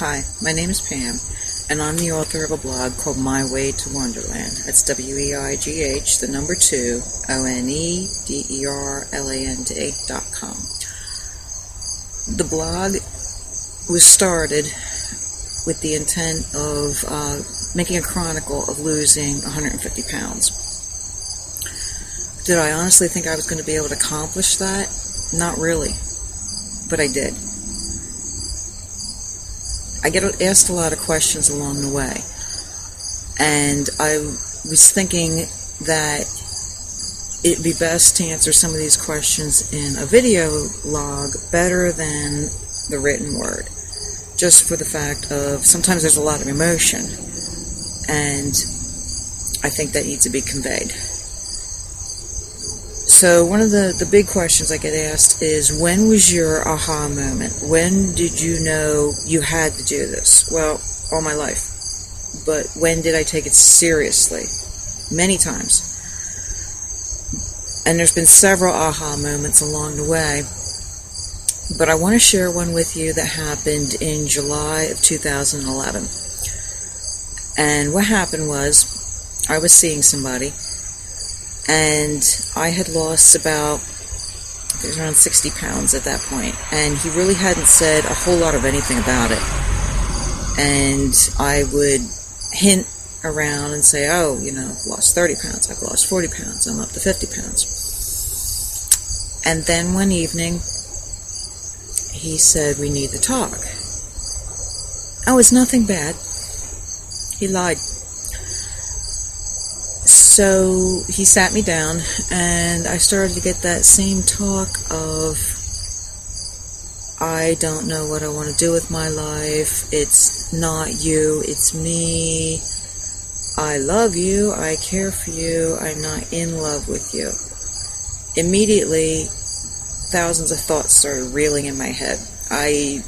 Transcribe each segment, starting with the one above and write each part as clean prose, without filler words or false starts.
Hi, my name is Pam, and I'm the author of a blog called My Way to Wonderland. That's WEIGH, the number 2, ONEderland.com. The blog was started with the intent of making a chronicle of losing 150 pounds. Did I honestly think I was going to be able to accomplish that? Not really, but I did. I get asked a lot of questions along the way, and I was thinking that it'd be best to answer some of these questions in a video log better than the written word, just for the fact of sometimes there's a lot of emotion, and I think that needs to be conveyed. So one of the big questions I get asked is, when was your aha moment? When did you know you had to do this? Well, all my life. But when did I take it seriously? Many times. And there's been several aha moments along the way. But I want to share one with you that happened in July of 2011. And what happened was, I was seeing somebody, and I had lost about, it was around 60 pounds at that point, and he really hadn't said a whole lot of anything about it. And I would hint around and say, oh, I've lost 30 pounds, I've lost 40 pounds, I'm up to 50 pounds. And then one evening, he said, we need to talk. Oh, it's nothing bad. He lied. So he sat me down, and I started to get that same talk of, I don't know what I want to do with my life, it's not you, it's me, I love you, I care for you, I'm not in love with you. Immediately, thousands of thoughts started reeling in my head. I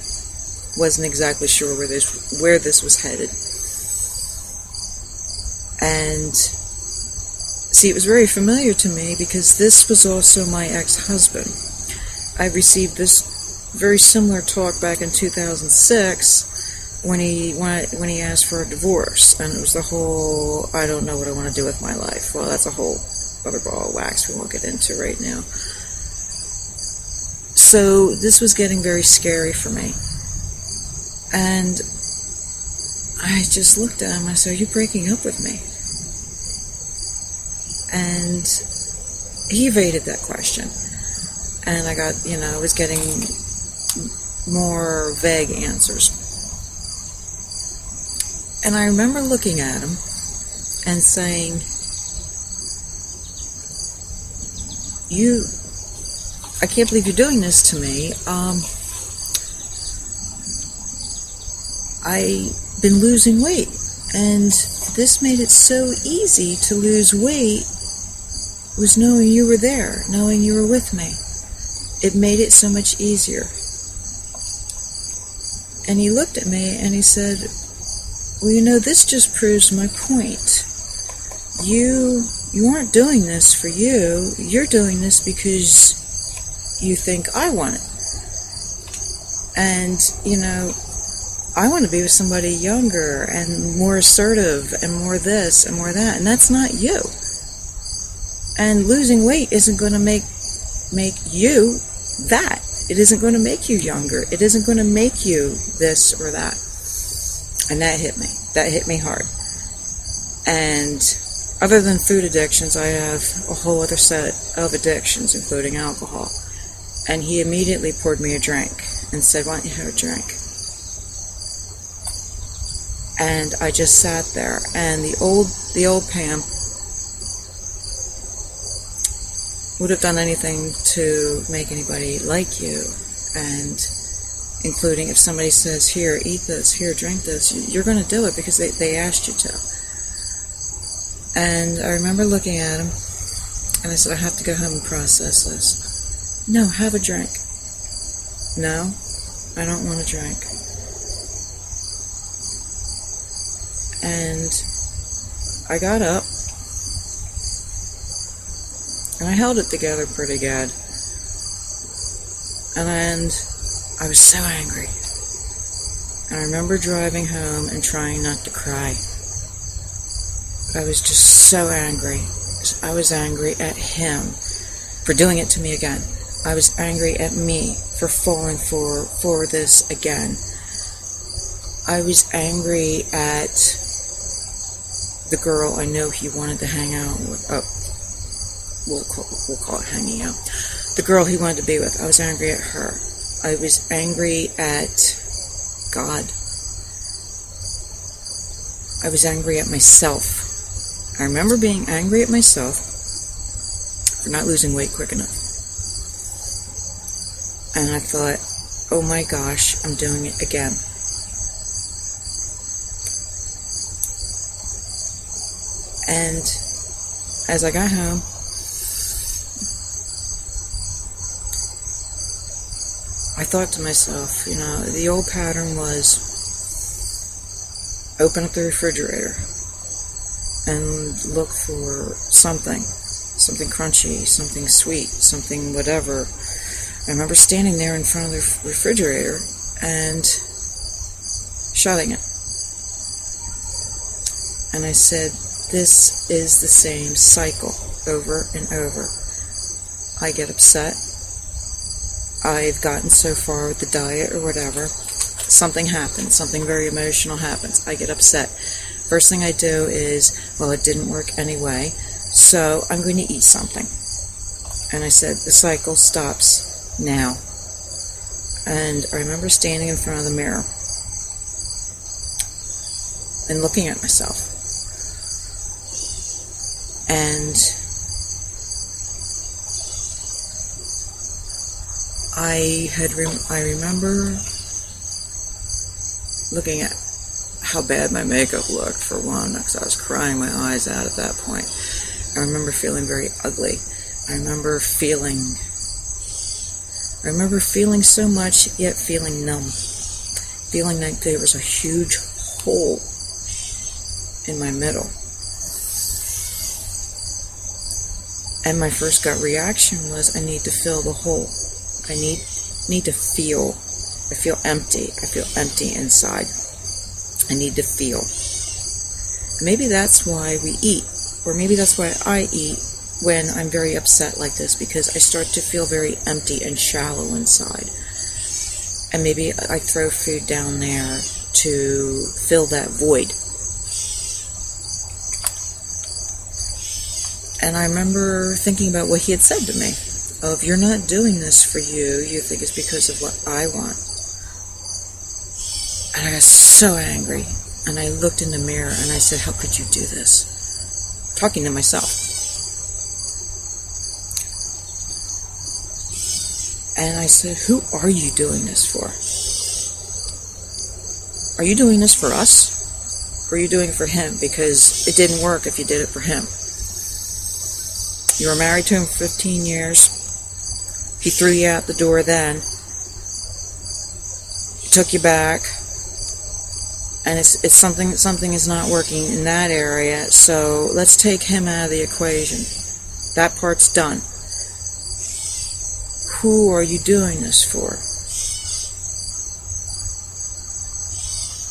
wasn't exactly sure where this was headed. And see, it was very familiar to me because this was also my ex-husband. I received this very similar talk back in 2006 when he asked for a divorce, and it was the whole, I don't know what I want to do with my life. Well, that's a whole other ball of wax we won't get into right now. So this was getting very scary for me. And I just looked at him and I said, are you breaking up with me? And he evaded that question. And I got, I was getting more vague answers. And I remember looking at him and saying, I can't believe you're doing this to me. I've been losing weight, and this made it so easy to lose weight was knowing you were there, knowing you were with me. It made it so much easier. And he looked at me and he said, well, this just proves my point. You aren't doing this for you. You're doing this because you think I want it. And, I want to be with somebody younger and more assertive and more this and more that, and that's not you. And losing weight isn't going to make you that. It isn't going to make you younger. It isn't going to make you this or that. And that hit me. That hit me hard. And other than food addictions, I have a whole other set of addictions, including alcohol. And he immediately poured me a drink and said, why don't you have a drink? And I just sat there. And the old Pam would have done anything to make anybody like you, and including if somebody says, here, eat this, here, drink this, you're going to do it because they asked you to. And I remember looking at him, and I said, I have to go home and process this. No, have a drink. No, I don't want a drink. And I got up, and I held it together pretty good. And I was so angry. And I remember driving home and trying not to cry. I was just so angry. I was angry at him for doing it to me again. I was angry at me for falling for this again. I was angry at the girl I know he wanted to hang out with. Oh, we'll call it hanging out. The girl he wanted to be with. I was angry at her. I was angry at God. I was angry at myself. I remember being angry at myself for not losing weight quick enough. And I thought, oh my gosh, I'm doing it again. And as I got home, I thought to myself, the old pattern was open up the refrigerator and look for something crunchy, something sweet, something whatever. I remember standing there in front of the refrigerator and shutting it. And I said, this is the same cycle over and over. I get upset. I've gotten so far with the diet or whatever. Something happens. Something very emotional happens. I get upset. First thing I do is, well, it didn't work anyway, so I'm going to eat something. And I said, the cycle stops now. And I remember standing in front of the mirror and looking at myself. And I remember looking at how bad my makeup looked, for one, because I was crying my eyes out at that point. I remember feeling very ugly. I remember feeling so much, yet feeling numb. Feeling like there was a huge hole in my middle. And my first gut reaction was, I need to fill the hole. I need to feel. I feel empty. I feel empty inside. I need to feel. Maybe that's why we eat, or maybe that's why I eat when I'm very upset like this, because I start to feel very empty and shallow inside. And maybe I throw food down there to fill that void. And I remember thinking about what he had said to me, of, you're not doing this for you, you think it's because of what I want. And I got so angry, and I looked in the mirror and I said, how could you do this? Talking to myself. And I said, who are you doing this for? Are you doing this for us? Or are you doing it for him? Because it didn't work if you did it for him. You were married to him for 15 years. He threw you out the door then. He took you back. And it's something is not working in that area, so let's take him out of the equation. That part's done. Who are you doing this for?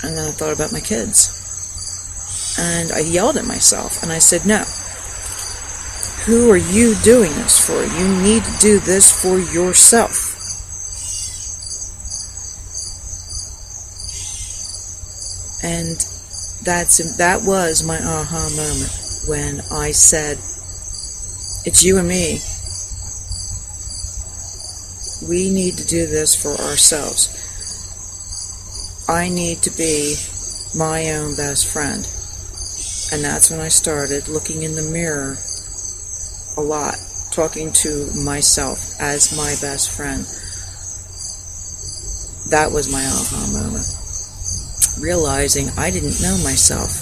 And then I thought about my kids. And I yelled at myself, and I said, no. Who are you doing this for? You need to do this for yourself. And that was my aha moment when I said, it's you and me. We need to do this for ourselves. I need to be my own best friend. And that's when I started looking in the mirror a lot, talking to myself as my best friend. That was my aha moment. Realizing I didn't know myself.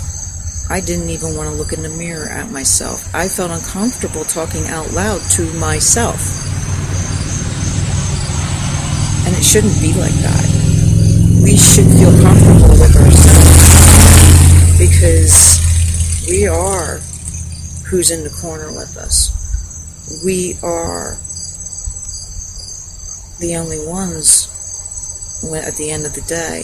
I didn't even want to look in the mirror at myself. I felt uncomfortable talking out loud to myself. And it shouldn't be like that. We should feel comfortable with ourselves, because we are who's in the corner with us. We are the only ones, at the end of the day,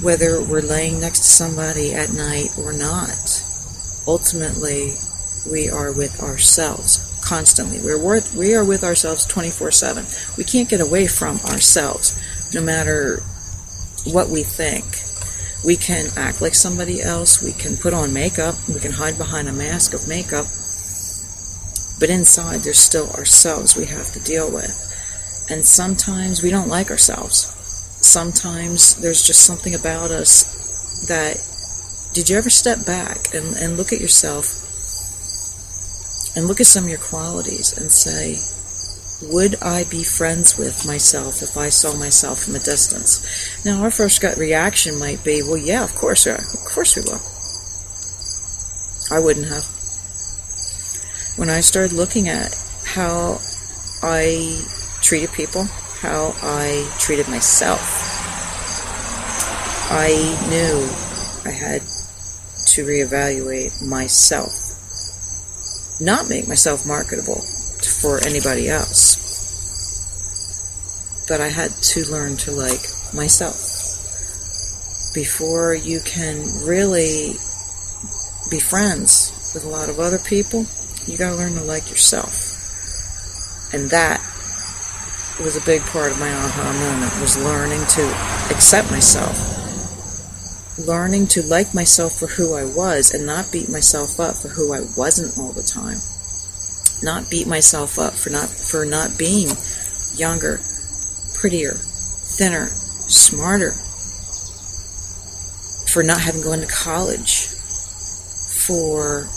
whether we're laying next to somebody at night or not. Ultimately, we are with ourselves constantly. We are with ourselves 24/7. We can't get away from ourselves, no matter what we think. We can act like somebody else. We can put on makeup. We can hide behind a mask of makeup. But inside, there's still ourselves we have to deal with. And sometimes we don't like ourselves. Sometimes there's just something about us that, did you ever step back and look at yourself and look at some of your qualities and say, would I be friends with myself if I saw myself from a distance? Now, our first gut reaction might be, well, yeah, of course we will. I wouldn't have. When I started looking at how I treated people, how I treated myself, I knew I had to reevaluate myself. Not make myself marketable for anybody else. But I had to learn to like myself. Before you can really be friends with a lot of other people, you gotta learn to like yourself. And that was a big part of my aha moment, was learning to accept myself. Learning to like myself for who I was and not beat myself up for who I wasn't all the time. Not beat myself up for not being younger, prettier, thinner, smarter, for not having gone to college, for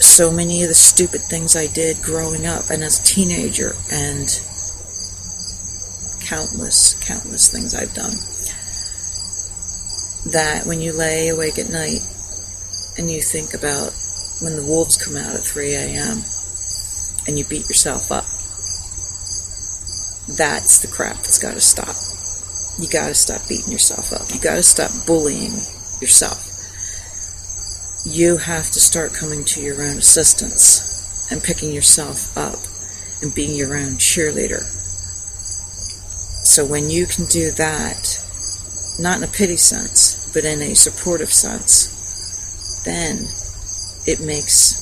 so many of the stupid things I did growing up and as a teenager, and countless things I've done. That when you lay awake at night and you think about when the wolves come out at 3 a.m. and you beat yourself up, that's the crap that's got to stop. You got to stop beating yourself up. You got to stop bullying yourself. You have to start coming to your own assistance and picking yourself up and being your own cheerleader. So when you can do that, not in a pity sense, but in a supportive sense, then it makes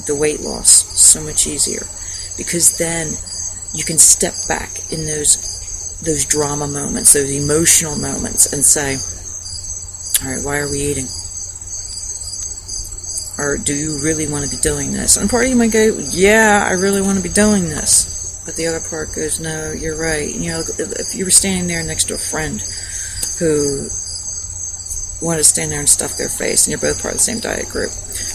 the weight loss so much easier. Because then you can step back in those drama moments, those emotional moments, and say, all right, why are we eating? Or do you really want to be doing this? And part of you might go, yeah, I really want to be doing this. But the other part goes, no, you're right. You know, if you were standing there next to a friend who wanted to stand there and stuff their face, and you're both part of the same diet group,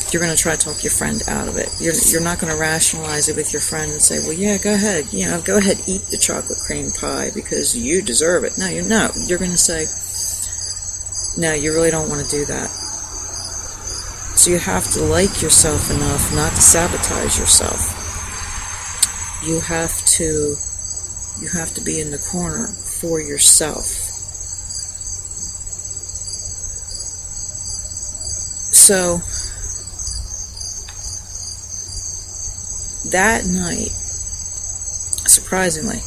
you're going to try to talk your friend out of it. You're not going to rationalize it with your friend and say, well, yeah, go ahead, eat the chocolate cream pie because you deserve it. No, you're going to say, no, you really don't want to do that. So you have to like yourself enough not to sabotage yourself. You have to be in the corner for yourself. So that night, surprisingly,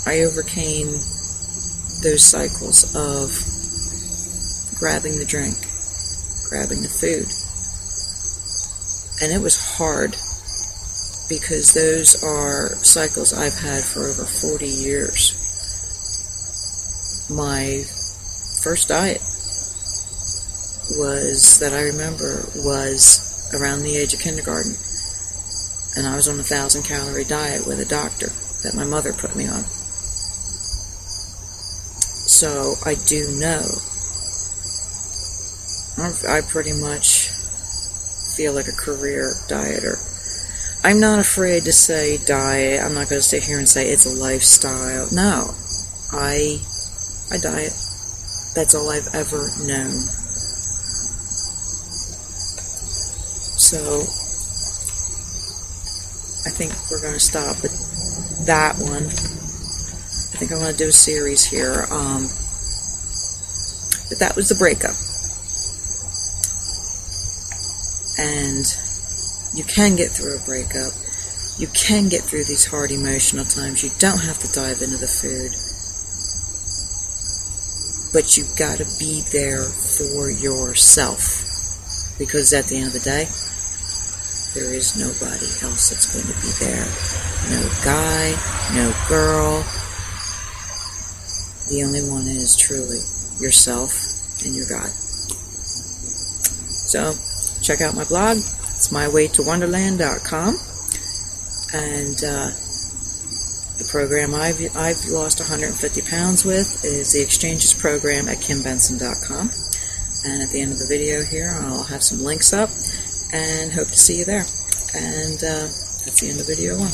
I overcame those cycles of grabbing the drink, grabbing the food. And it was hard, because those are cycles I've had for over 40 years. My first diet that I remember was around the age of kindergarten. And I was on a 1,000-calorie diet with a doctor that my mother put me on. So I do know. I pretty much feel like a career dieter. I'm not afraid to say diet. I'm not going to sit here and say it's a lifestyle. No. I diet. That's all I've ever known. So I think we're going to stop at that one. I think I want to do a series here. But that was the breakup. And you can get through a breakup. You can get through these hard emotional times. You don't have to dive into the food. But you got to be there for yourself, because at the end of the day, there is nobody else that's going to be there. No guy, no girl. The only one is truly yourself and your God. So, check out my blog. It's mywaytowonderland.com. And the program I've lost 150 pounds with is the Exchanges program at kimbenson.com. And at the end of the video here, I'll have some links up, and hope to see you there. And that's the end of video 1.